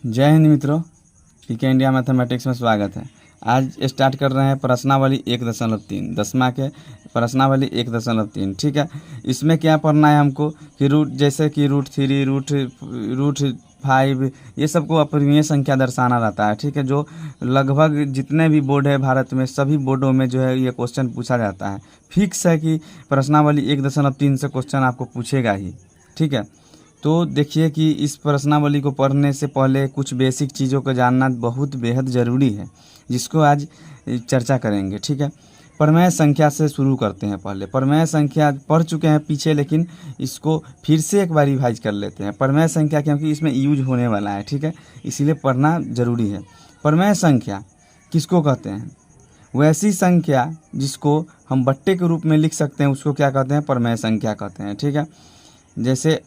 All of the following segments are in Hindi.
जय हिंद मित्रों, पीके इंडिया मैथमेटिक्स में स्वागत है। आज स्टार्ट कर रहे हैं प्रश्नावली 1.3 10वां के प्रश्नावली 1.3। ठीक है, इसमें क्या पढ़ना है हमको कि रूट, जैसे कि √3 रूट 5, ये सबको अपरिमेय संख्या दर्शाना रहता है। ठीक है, जो लगभग जितने भी बोर्ड है भारत में, सभी बोर्डों में जो है ये क्वेश्चन पूछा जाता है। फिक्स है कि प्रश्नावली 1.3 से क्वेश्चन आपको पूछेगा ही। ठीक है, तो देखिए कि इस प्रश्नावली को पढ़ने से पहले कुछ बेसिक चीज़ों को जानना बहुत बेहद ज़रूरी है, जिसको आज चर्चा करेंगे। ठीक है, प्रमेय संख्या से शुरू करते हैं। पहले प्रमेय संख्या पढ़ चुके हैं पीछे, लेकिन इसको फिर से एक बार रिवाइज कर लेते हैं। प्रमेय संख्या क्योंकि इसमें यूज होने वाला है, ठीक है, इसीलिए पढ़ना ज़रूरी है। प्रमेय संख्या किसको कहते हैं? वैसी संख्या जिसको हम बट्टे के रूप में लिख सकते हैं उसको क्या कहते हैं? प्रमेय संख्या कहते हैं। ठीक है, जैसे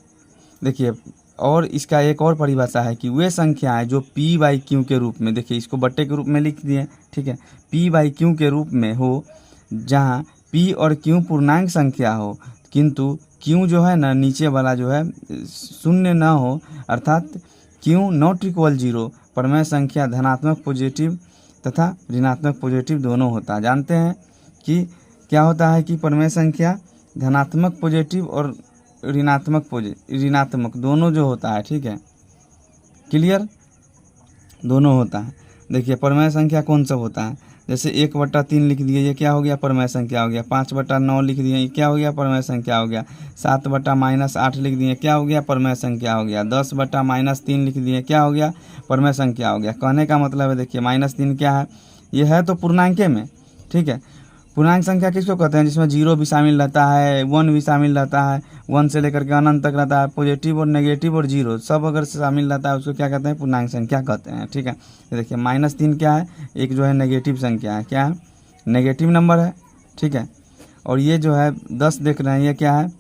देखिए, और इसका एक और परिभाषा है कि वे संख्याएं जो p/q के रूप में, देखिए इसको बट्टे के रूप में लिख दिए। ठीक है, p/q के रूप में हो, जहां p और q पूर्णांक संख्या हो, किंतु q जो है ना, नीचे वाला जो है शून्य ना हो, अर्थात q ≠ 0। प्रमेय संख्या धनात्मक पॉजिटिव तथा ऋणात्मक पॉजिटिव दोनों होता है। जानते हैं कि क्या होता है कि प्रमेय संख्या धनात्मक पॉजिटिव और ऋणात्मक दोनों जो होता है। ठीक है, क्लियर, दोनों होता है। देखिए प्रमेय संख्या कौन सा होता है? जैसे 1/3 लिख दिए, ये क्या हो गया? प्रमेय संख्या हो गया। 5/9 लिख दिए, ये क्या हो गया? प्रमेय संख्या हो गया। 7/-8 लिख दिए, क्या हो गया? प्रमेय संख्या हो गया। 10/-3 लिख दिए, क्या हो गया? प्रमेय संख्या हो गया। कहने का मतलब है, देखिए -3 क्या है? ये है तो पूर्णांक में। ठीक है, पूर्णांक संख्या किसको कहते हैं? जिसमें 0 भी शामिल रहता है, 1 भी शामिल रहता है, 1 से लेकर के अनंत तक रहता है। पॉजिटिव और नेगेटिव और 0 सब अगर शामिल रहता है उसको क्या कहते हैं? पूर्णांक संख्या कहते हैं। ठीक है, तो देखिए -3 क्या है? एक जो है नेगेटिव संख्या है। क्या है? नेगेटिव नंबर है। ठीक है, और ये जो है 10 देख रहे हैं, ये क्या है?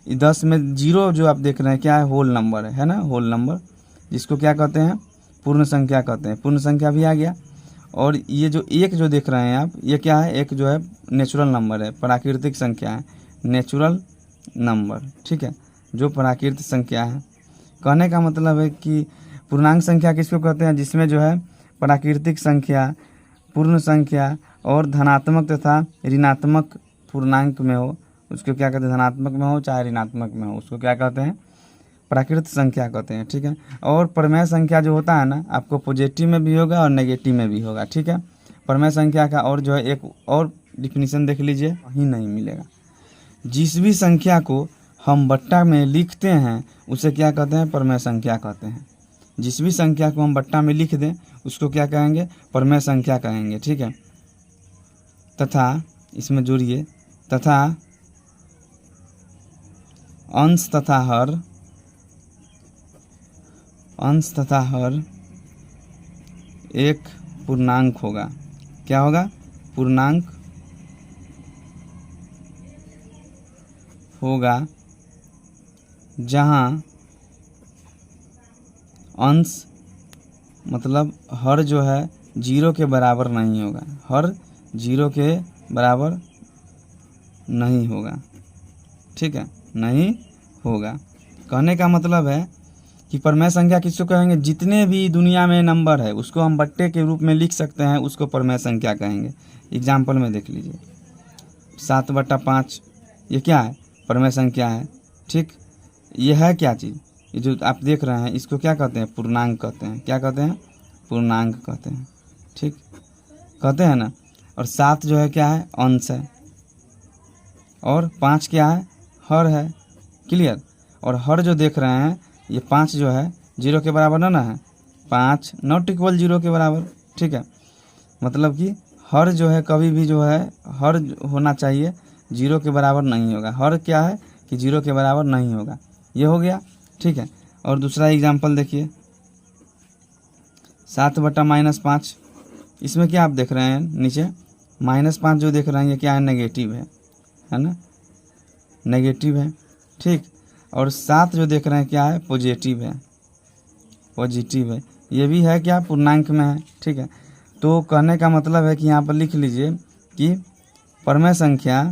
10 में 0 जो आप देख रहे हैं क्या है? होल नंबर है ना, होल नंबर, जिसको क्या कहते हैं? पूर्ण संख्या कहते हैं। पूर्ण संख्या भी आ गया। और ये जो एक जो देख रहे हैं आप, ये क्या है? एक जो है नेचुरल नंबर है, प्राकृतिक संख्या है, नेचुरल नंबर। ठीक है, जो प्राकृतिक संख्या है। कहने का मतलब है कि पूर्णांक संख्या किसको कहते हैं? जिसमें जो है प्राकृतिक संख्या, पूर्ण संख्या और धनात्मक तथा ऋणात्मक पूर्णांक में हो, उसको क्या कहते हैं? धनात्मक में हो चाहे ऋणात्मक में हो, उसको क्या कहते हैं? प्राकृतिक संख्या कहते हैं। ठीक है, और प्रमेय संख्या जो होता है ना, आपको पॉजिटिव में भी होगा और नेगेटिव में भी होगा। ठीक है, प्रमेय संख्या का और जो है एक और डिफिनीशन देख लीजिए, कहीं नहीं मिलेगा। जिस भी संख्या को हम बट्टा में लिखते हैं उसे क्या कहते हैं? प्रमेय संख्या कहते हैं। जिस भी संख्या को हम बट्टा में लिख दें उसको क्या कहेंगे? प्रमेय संख्या कहेंगे। ठीक है, तथा इसमें जोड़िए, तथा अंश तथा हर एक पूर्णांक होगा। क्या होगा? पूर्णांक होगा, जहां अंश मतलब हर जो है 0 के बराबर नहीं होगा। हर 0 के बराबर नहीं होगा। ठीक है, नहीं होगा। कहने का मतलब है कि प्रमेय संख्या किसको कहेंगे? जितने भी दुनिया में नंबर है उसको हम बट्टे के रूप में लिख सकते हैं, उसको प्रमेय संख्या कहेंगे। एग्जाम्पल में देख लीजिए, 7/5 ये क्या है? प्रमेय संख्या है। ठीक, ये है क्या चीज़? ये जो आप देख रहे हैं इसको क्या कहते हैं? पूर्णांक कहते हैं। क्या कहते हैं? पूर्णांक कहते हैं। ठीक, कहते हैं ना। और 7 जो है क्या है? अंश है। और 5 क्या है? हर है। क्लियर, और हर जो देख रहे हैं ये 5 जो है 0 के बराबर ना है, 5 ≠ 0 के बराबर। ठीक है, मतलब कि हर जो है कभी भी जो है हर होना चाहिए, 0 के बराबर नहीं होगा। हर क्या है कि 0 के बराबर नहीं होगा। ये हो गया। ठीक है, और दूसरा एग्जाम्पल देखिए, 7/-5, इसमें क्या आप देख रहे हैं? नीचे -5 जो देख रहे हैं ये क्या है? नेगेटिव है ना, नेगेटिव है। ठीक, और 7 जो देख रहे हैं क्या है? पॉजिटिव है, पॉजिटिव है। ये भी है क्या? पूर्णांक में है। ठीक है, तो कहने का मतलब है कि यहाँ पर लिख लीजिए कि प्रमेय संख्या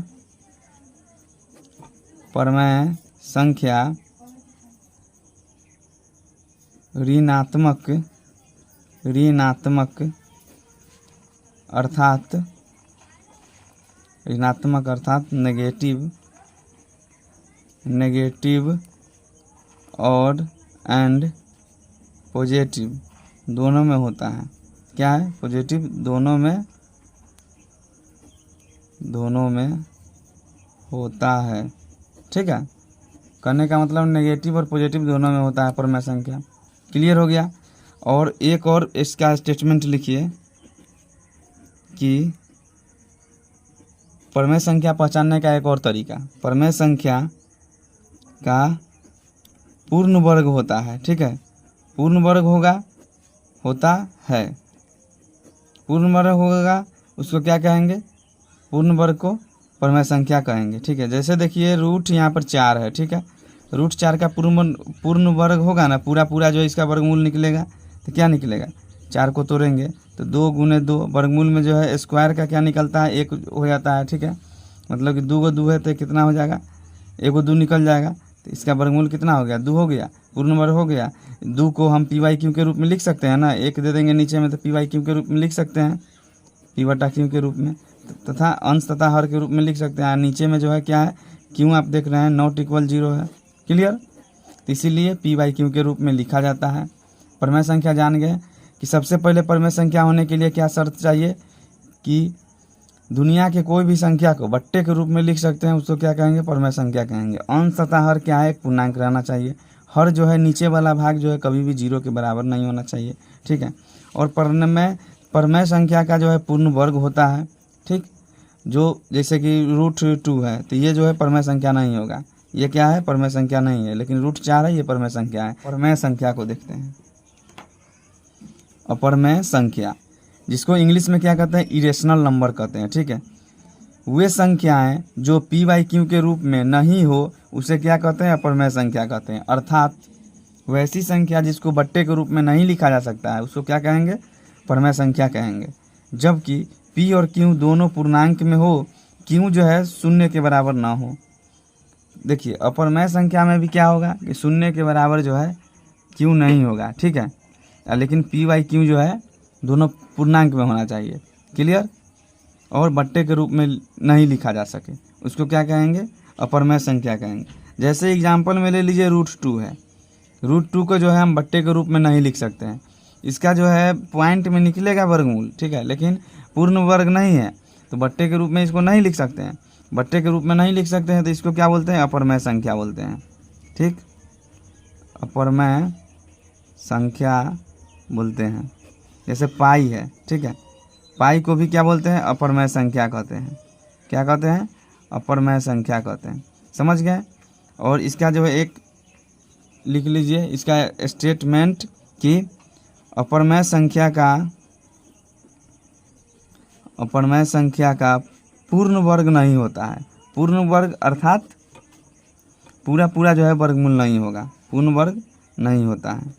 ऋणात्मक ऋणात्मक अर्थात नेगेटिव और एंड पॉजिटिव दोनों में होता है। क्या है? पॉजिटिव दोनों में होता है। ठीक है, करने का मतलब नेगेटिव और पॉजिटिव दोनों में होता है परमेय संख्या। क्लियर हो गया। और एक और इसका स्टेटमेंट लिखिए कि परमेय संख्या पहचानने का एक और तरीका, परमेय संख्या का पूर्ण वर्ग होता है। ठीक है, पूर्ण वर्ग होता है, पूर्ण वर्ग होगा उसको क्या कहेंगे? पूर्ण वर्ग को परमेय संख्या कहेंगे। ठीक है, जैसे देखिए रूट यहाँ पर 4 है। ठीक है, रूट 4 का पूर्ण वर्ग होगा ना, पूरा जो इसका वर्गमूल निकलेगा तो क्या निकलेगा? 4 को तोड़ेंगे तो 2 गुने 2, वर्गमूल में जो है स्क्वायर का क्या निकलता है? 1 हो जाता है। ठीक है, मतलब कि 2 को 2 है तो कितना हो जाएगा? 1 को 2 निकल जाएगा, तो इसका वर्गमूल कितना हो गया? 2 हो गया, पूर्ण वर्ग हो गया। 2 को हम py/q के रूप में लिख सकते हैं ना, 1 दे देंगे नीचे में तो py/q के रूप में लिख सकते हैं, p/q के रूप में, तथा अंश तथा हर के रूप में लिख सकते हैं। नीचे में जो है क्या है? क्यों आप देख रहे हैं नॉट इक्वल 0 है। क्लियर? तो इसीलिए p/q के रूप में लिखा जाता है। परमेय संख्या जान गए कि सबसे पहले परमेय संख्या होने के लिए क्या शर्त चाहिए? कि दुनिया के कोई भी संख्या को बट्टे के रूप में लिख सकते हैं, उसको क्या कहेंगे? परमेय संख्या कहेंगे। अंश तथा हर क्या है? एक पूर्णांक रहना चाहिए। हर जो है नीचे वाला भाग जो है कभी भी 0 के बराबर नहीं होना चाहिए। ठीक है, और परमेय संख्या का जो है पूर्ण वर्ग होता है। ठीक, जो जैसे कि √2 है तो ये जो है परमेय संख्या नहीं होगा। ये क्या है? परमेय संख्या नहीं है। लेकिन √4 है, ये परमेय संख्या है। परमेय संख्या को देखते हैं। अपरमेय संख्या, जिसको इंग्लिश में क्या कहते हैं? इरेशनल नंबर कहते हैं। ठीक है, वे संख्याएं जो p/q के रूप में नहीं हो उसे क्या कहते हैं? अपरमेय संख्या कहते हैं। अर्थात वैसी संख्या जिसको बट्टे के रूप में नहीं लिखा जा सकता है उसको क्या कहेंगे? परमेय संख्या कहेंगे। जबकि p और q दोनों पूर्णांक में हो, q जो है 0 के बराबर ना हो। देखिए अपरमेय संख्या में भी क्या होगा कि 0 के बराबर जो है q नहीं होगा। ठीक है, लेकिन p/q जो है दोनों पूर्णांक में होना चाहिए। क्लियर? और बट्टे के रूप में नहीं लिखा जा सके उसको क्या कहेंगे? अपरमेय संख्या कहेंगे। जैसे एग्जाम्पल में ले लीजिए √2 है, √2 को जो है हम बट्टे के रूप में नहीं लिख सकते हैं। इसका जो है पॉइंट में निकलेगा वर्गमूल। ठीक है, लेकिन पूर्ण वर्ग नहीं है तो बट्टे के रूप में इसको नहीं लिख सकते हैं। बट्टे के रूप में नहीं लिख सकते हैं तो इसको क्या बोलते हैं? अपरमेय संख्या बोलते हैं। ठीक, अपरमेय संख्या बोलते हैं। जैसे पाई है। ठीक है, पाई को भी क्या बोलते हैं? अपरमेय संख्या कहते हैं। क्या कहते हैं? अपरमेय संख्या कहते हैं। समझ गए? और इसका जो है एक लिख लीजिए इसका स्टेटमेंट कि अपरमेय संख्या का पूर्ण वर्ग नहीं होता है। पूर्ण वर्ग अर्थात पूरा जो है वर्गमूल नहीं होगा, पूर्ण वर्ग नहीं होता है।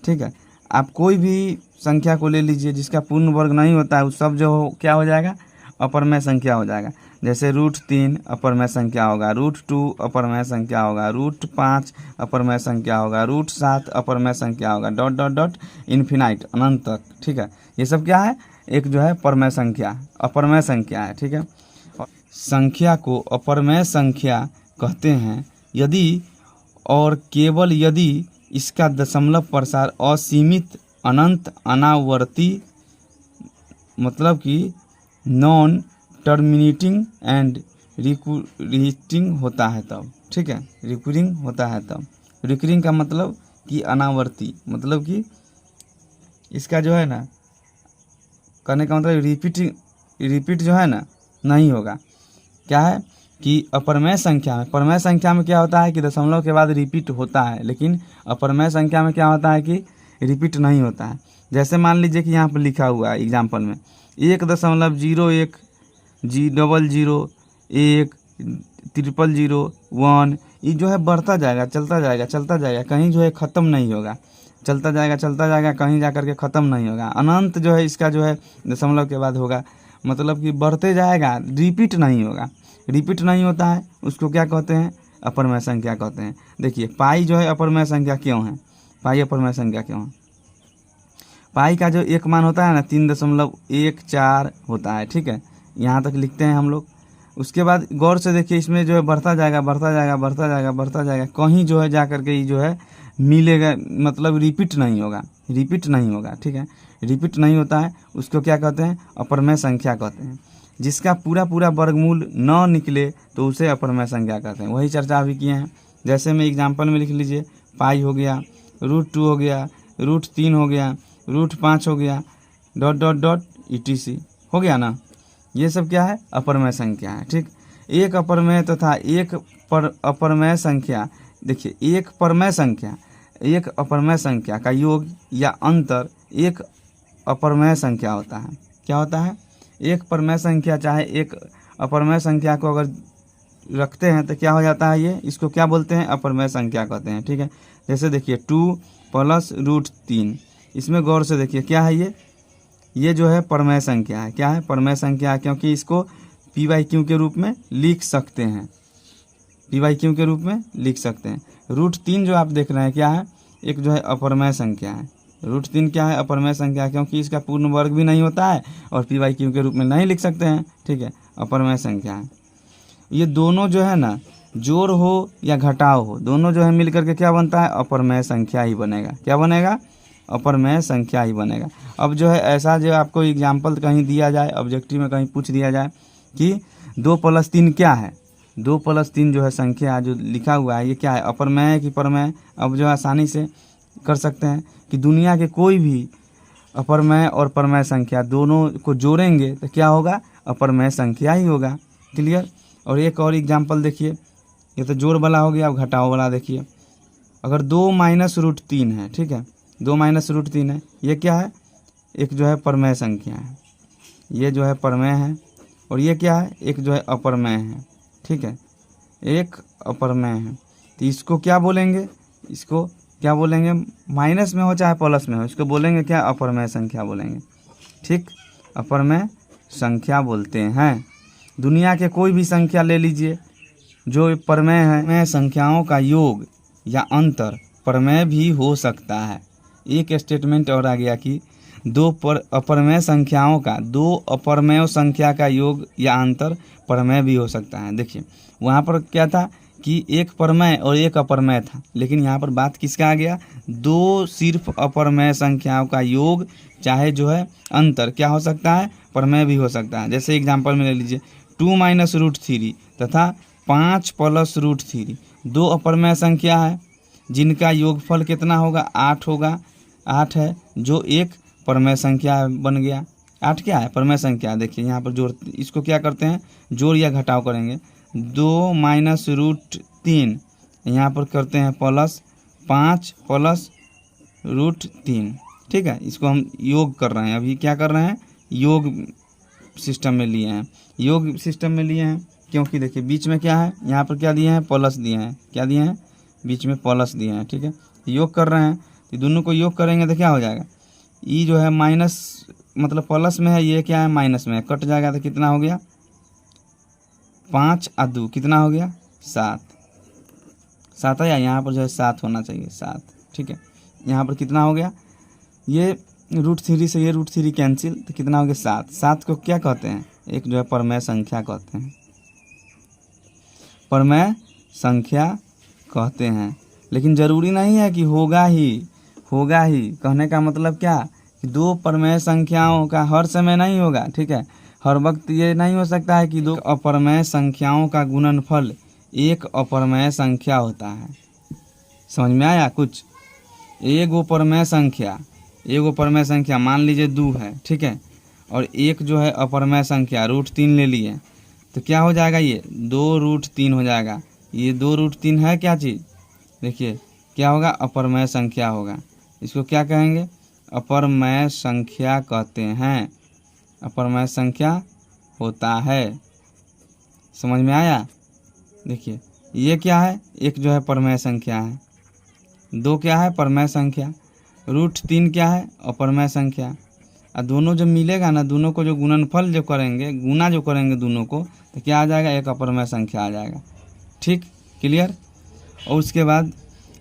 ठीक है, आप कोई भी संख्या को ले लीजिए जिसका पूर्ण वर्ग नहीं होता है, उस सब जो क्या हो जाएगा? अपरमेय संख्या हो जाएगा। जैसे √3 अपरमेय संख्या होगा, √2 अपरमेय संख्या होगा, √5 अपरमेय संख्या होगा, √7 अपरमेय संख्या होगा, डॉट इन्फिनाइट अनंत तक। ठीक है, ये सब क्या है? एक जो है परमेय संख्या, अपरमेय संख्या है। ठीक है, संख्या को अपरमेय संख्या कहते हैं यदि और केवल यदि इसका दशमलव प्रसार असीमित, अनंत, अनावर्ती मतलब कि नॉन टर्मिनेटिंग एंड रिकरिंग होता है तब। ठीक है, रिकरिंग होता है तब। रिकरिंग का मतलब कि अनावर्ती, मतलब कि इसका जो है ना करने का मतलब रिपीट जो है ना नहीं होगा। क्या है कि अपरमेय संख्या में क्या होता है कि दशमलव के बाद रिपीट होता है, लेकिन अपरमेय संख्या में क्या होता है कि रिपीट नहीं होता है। जैसे मान लीजिए कि यहाँ पर लिखा हुआ है एग्जाम्पल में 1.01 000 1 000 1, ये जो है बढ़ता जाएगा, चलता जाएगा, कहीं जो है ख़त्म नहीं होगा। चलता जाएगा कहीं जा कर के ख़त्म नहीं होगा। अनंत जो है इसका जो है दशमलव के बाद होगा, मतलब कि बढ़ते जाएगा, रिपीट नहीं होगा। रिपीट नहीं होता है उसको क्या कहते हैं? अपरमेय संख्या कहते हैं। देखिए पाई जो है अपरमेय संख्या क्यों है? पाई अपरमेय संख्या क्यों है? पाई का जो एक मान होता है ना 3.14 होता है, ठीक है, यहाँ तक लिखते हैं हम लोग। उसके बाद गौर से देखिए, इसमें जो है बढ़ता जाएगा बढ़ता जाएगा बढ़ता जाएगा बढ़ता जाएगा, कहीं जो है जा करके ये जो है मिलेगा, मतलब रिपीट नहीं होगा, रिपीट नहीं होगा, ठीक है, रिपीट नहीं होता है, उसको क्या कहते हैं, अपरमेय संख्या कहते हैं। जिसका पूरा पूरा वर्गमूल न निकले तो उसे अपरमेय संख्या कहते हैं। वही चर्चा अभी किए हैं। जैसे में एग्जाम्पल में लिख लीजिए, पाई हो गया, √2 हो गया, √3 हो गया, √5 हो गया, डॉट डॉट डॉट etc हो गया ना। ये सब क्या है, अपरमेय संख्या है, ठीक। एक अपरमेय तथा एक अपरमेय संख्या, देखिए एक अपरमेय संख्या का योग या अंतर एक अपरमेय संख्या होता है। क्या होता है, एक परमेय संख्या चाहे एक अपरमेय संख्या को अगर रखते हैं तो क्या हो जाता है, ये इसको क्या बोलते हैं, अपरमेय संख्या कहते हैं, ठीक है। जैसे देखिए 2 + √3, इसमें गौर से देखिए क्या है, ये जो है परमेय संख्या है। क्या है, परमेय संख्या है, क्योंकि इसको p/q के रूप में लिख सकते हैं, p/q के रूप में लिख सकते हैं। √3 जो आप देख रहे हैं क्या है, एक जो है अपरमेय संख्या है। √3 क्या है, अपरमेय संख्या, क्योंकि इसका पूर्ण वर्ग भी नहीं होता है और p/q के रूप में नहीं लिख सकते हैं, ठीक है, अपरमेय संख्या है। ये दोनों जो है ना, जोड़ हो या घटाव हो, दोनों जो है मिलकर के क्या बनता है, अपरमेय संख्या ही बनेगा। क्या बनेगा, अपरमेय संख्या ही बनेगा। अब जो है ऐसा जो आपको एग्जाम्पल कहीं दिया जाए, ऑब्जेक्टिव में कहीं पूछ दिया जाए कि 2 + 3 क्या है, 2 + 3 जो है संख्या जो लिखा हुआ है ये क्या है, अपरमेय है कि परमेय। अब जो आसानी से कर सकते हैं कि दुनिया के कोई भी अपरमेय और परमेय संख्या दोनों को जोड़ेंगे तो क्या होगा, अपरमेय संख्या ही होगा। क्लियर। और एक और एग्जाम्पल देखिए, ये तो जोड़ वाला हो गया। अब घटाव वाला देखिए, अगर 2 - √3 है, ठीक है, 2 - √3 है, ये क्या है, एक जो है परमेय संख्या है, ये जो है परमेय है, और ये क्या है, एक जो है अपरमेय है, ठीक है, एक अपरमेय है। तो इसको क्या बोलेंगे, इसको क्या बोलेंगे, माइनस में हो चाहे प्लस में हो, इसको बोलेंगे क्या, अपरमेय संख्या बोलेंगे, ठीक, अपरमेय संख्या बोलते हैं। दुनिया के कोई भी संख्या ले लीजिए जो परमेय है, में संख्याओं का योग या अंतर परमेय भी हो सकता है। एक स्टेटमेंट और आ गया कि दो अपरमेय संख्याओं का, 2 अपरमेय संख्या का योग या अंतर परमेय भी हो सकता है। देखिए वहाँ पर क्या था कि एक परमेय और एक अपरमेय था, लेकिन यहाँ पर बात किसका आ गया, 2 सिर्फ अपरमेय संख्याओं का योग चाहे जो है अंतर क्या हो सकता है, परमेय भी हो सकता है। जैसे एग्जाम्पल में ले लीजिए 2 - √3 तथा 5 + √3, 2 अपरमेय संख्या है जिनका योगफल कितना होगा, 8 होगा, 8 है, जो एक परमेय संख्या बन गया। 8 क्या है, परमेय संख्या। देखिए यहाँ पर जोड़, इसको क्या करते हैं, जोड़ या घटाव करेंगे। 2 - √3 यहाँ पर करते हैं प्लस 5 + √3, ठीक है, इसको हम योग कर रहे हैं। अभी क्या कर रहे हैं, योग सिस्टम में लिए हैं, योग सिस्टम में लिए हैं, क्योंकि देखिए बीच में क्या है, यहाँ पर क्या दिए हैं, प्लस दिए हैं, क्या दिए हैं, बीच में प्लस दिए हैं, ठीक है, योग कर रहे हैं। तो दोनों को योग करेंगे तो क्या हो जाएगा, ई जो है माइनस मतलब प्लस में है, ये क्या है माइनस में है, कट जाएगा तो कितना हो गया, 5 और 2 कितना हो गया, 7 है, या यहाँ पर जो है 7 होना चाहिए, 7, ठीक है। यहाँ पर कितना हो गया, ये √3 से ये √3 कैंसिल, तो कितना हो गया, 7 को क्या कहते हैं, एक जो है परमेय संख्या कहते हैं, परमेय संख्या कहते हैं। लेकिन ज़रूरी नहीं है कि होगा ही कहने का मतलब क्या कि 2 परमेय संख्याओं का हर समय नहीं होगा, ठीक है, हर वक्त ये नहीं हो सकता है कि 2 अपरमेय संख्याओं का गुणनफल एक अपरमेय संख्या होता है। समझ में आया कुछ, एगो परमेय संख्या मान लीजिए 2 है, ठीक है, और एक जो है अपरमेय संख्या √3 ले लिए, तो क्या हो जाएगा, ये 2√3 हो जाएगा। ये 2√3 है क्या चीज़, देखिए क्या होगा, अपरमेय संख्या होगा। इसको क्या कहेंगे, अपरमेय संख्या कहते हैं, अपरमेय संख्या होता है। समझ में आया। देखिए ये क्या है, एक जो है परमेय संख्या है, 2 क्या है, परमेय संख्या, √3 क्या है, अपरमेय संख्या। और दोनों जो मिलेगा ना, दोनों को जो गुणनफल जो करेंगे, गुना जो करेंगे दोनों को, तो क्या आ जाएगा, एक अपरमेय संख्या आ जाएगा, ठीक, क्लियर। और उसके बाद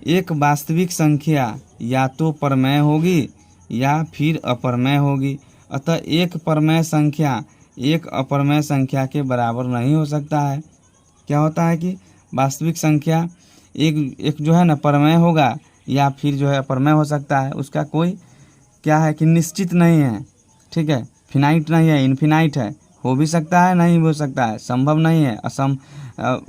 एक वास्तविक संख्या या तो परमेय होगी या फिर अपरमेय होगी। अतः एक परमेय संख्या एक अपरमेय संख्या के बराबर नहीं हो सकता है। क्या होता है कि वास्तविक संख्या एक जो है ना परमेय होगा या फिर जो है अपरमेय हो सकता है, उसका कोई क्या है कि निश्चित नहीं है। ठीक है, फिनाइट नहीं है, इनफिनाइट है। हो भी सकता है, नहीं भी हो सकता है, संभव नहीं है,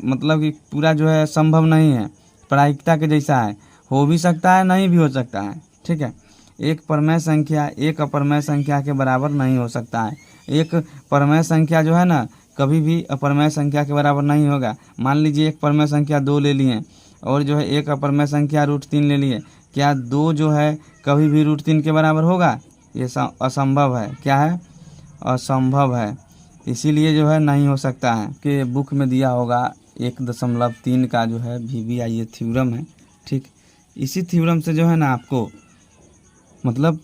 मतलब कि पूरा जो है संभव नहीं है, प्रायिकता के जैसा है। हो भी सकता है, नहीं भी हो सकता है। ठीक है, एक परमेय संख्या एक अपरमेय संख्या के बराबर नहीं हो सकता है। एक परमेय संख्या जो है ना कभी भी अपरमेय संख्या के बराबर नहीं होगा। मान लीजिए एक परमेय संख्या 2 ले लिए और जो है एक अपरमेय संख्या √3 ले लिए, क्या 2 जो है कभी भी √3 के बराबर होगा? ये असंभव है। क्या है? असंभव है। इसीलिए जो है नहीं हो सकता है। कि बुक में दिया होगा 1.3 का जो है VBI थ्योरम है। ठीक, इसी थ्योरम से जो है ना आपको मतलब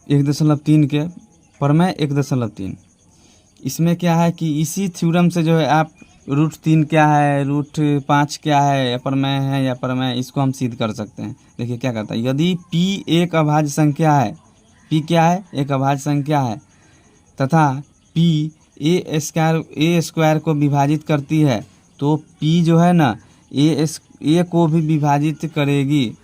1.3 के परमेय 1.3, इसमें क्या है कि इसी थ्योरम से जो है आप √3 क्या है, √5 क्या है, अपरमेय है या परमेय, इसको हम सिद्ध कर सकते हैं। देखिए क्या करता है, यदि P एक अभाज्य संख्या है, P क्या है? एक अभाज्य संख्या है, तथा P a स्क्वायर को विभाजित करती है, तो P जो है ना a को भी विभाजित करेगी,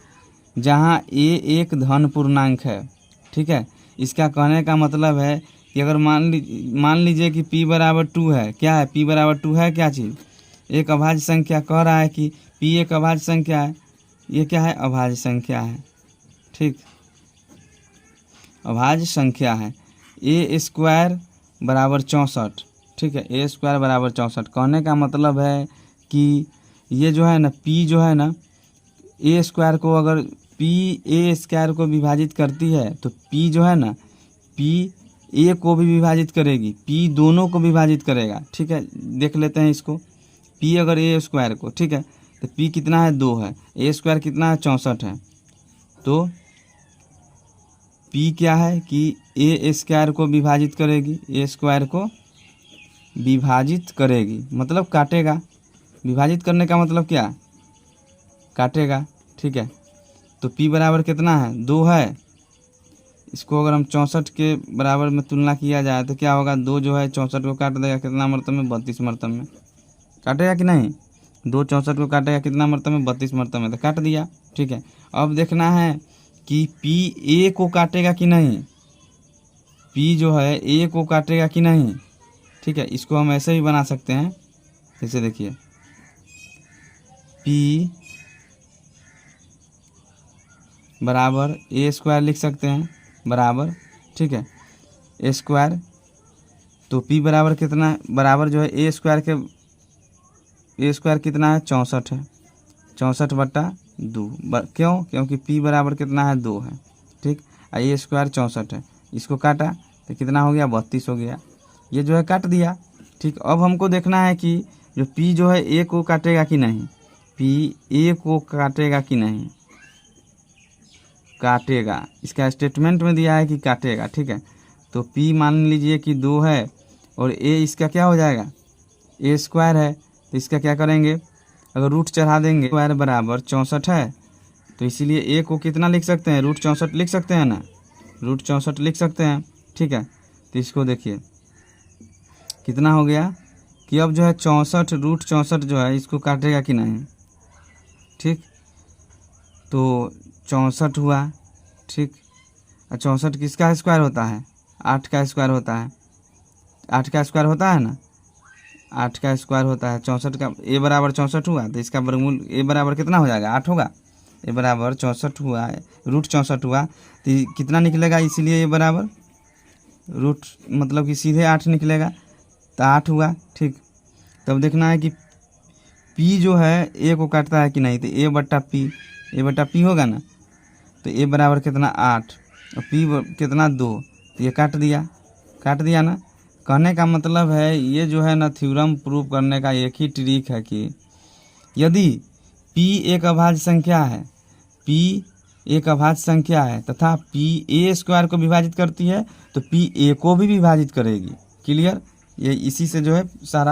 जहाँ a एक धन पूर्णांक है। ठीक है, इसका कहने का मतलब है कि अगर मान लीजिए कि P बराबर 2 है। क्या है? P बराबर 2 है क्या चीज़? एक अभाज्य संख्या। कह रहा है कि P एक अभाज्य संख्या है। ये क्या है? अभाज्य संख्या है। ठीक, अभाज्य संख्या है। a स्क्वायर बराबर 64। ठीक है, a स्क्वायर बराबर 64 कहने का मतलब है कि ये जो है ना P जो है ना a स्क्वायर को अगर P a स्क्वायर को विभाजित करती है तो P जो है ना P a को भी विभाजित करेगी, P दोनों को विभाजित करेगा। ठीक है, देख लेते हैं इसको। P अगर a स्क्वायर को, ठीक है, तो P कितना है? 2 है। a स्क्वायर कितना है? 64 है। तो P क्या है कि a स्क्वायर को विभाजित करेगी, a स्क्वायर को विभाजित करेगी मतलब काटेगा। विभाजित करने का मतलब क्या? काटेगा। ठीक है, तो P बराबर कितना है? 2 है। इसको अगर हम 64 के बराबर में तुलना किया जाए तो क्या होगा? 2 जो है 64 को काट देगा कितना मरतब में? 32 मरतब में। काटेगा कि नहीं? 2 64 को काटेगा कितना मरतब में? 32 मरतब में। तो काट दिया। ठीक है, अब देखना है कि P a को काटेगा कि नहीं। P जो है a को काटेगा कि नहीं। ठीक है, इसको हम ऐसे भी बना सकते हैं। जैसे देखिए P बराबर a स्क्वायर लिख सकते हैं बराबर। ठीक है, a स्क्वायर, तो P बराबर कितना है? बराबर जो है a स्क्वायर कितना है? 64 है। 64/2। क्यों? क्योंकि P बराबर कितना है? 2 है। ठीक, a स्क्वायर 64 है। इसको काटा तो कितना हो गया? 32 हो गया। ये जो है काट दिया। ठीक, अब हमको देखना है कि जो P जो है a को काटेगा कि नहीं। P a को काटेगा कि नहीं। काटेगा, इसका स्टेटमेंट में दिया है कि काटेगा। ठीक है, तो P मान लीजिए कि 2 है और a इसका क्या हो जाएगा? a स्क्वायर है, तो इसका क्या करेंगे? अगर रूट चढ़ा देंगे, स्क्वायर बराबर 64 है, तो इसीलिए a को कितना लिख सकते हैं? √64 लिख सकते हैं ना, √64 लिख सकते हैं। ठीक है, तो इसको देखिए कितना हो गया कि अब जो है 64 √64 जो है इसको काटेगा कि नहीं। ठीक, तो 64 हुआ। ठीक, 64 किसका स्क्वायर होता है? 8 का स्क्वायर होता है। 8 का स्क्वायर होता है ना, 8 का स्क्वायर होता है 64 का। a बराबर 64 हुआ तो इसका वर्गमूल a बराबर कितना हो जाएगा? 8 होगा। a बराबर 64 हुआ है, √64 हुआ तो कितना निकलेगा? इसीलिए a बराबर रूट मतलब कि सीधे 8 निकलेगा, तो 8 हुआ। ठीक, तब देखना है कि P जो है a को काटता है कि नहीं। तो a/P होगा ना, तो a बराबर कितना? 8 और P कितना? 2। तो ये काट दिया ना। कहने का मतलब है ये जो है ना थ्योरम प्रूव करने का एक ही ट्रिक है कि यदि P एक अभाज्य संख्या है, P एक अभाज्य संख्या है तथा P a स्क्वायर को विभाजित करती है, तो P a को भी विभाजित करेगी। क्लियर? ये इसी से जो है सारा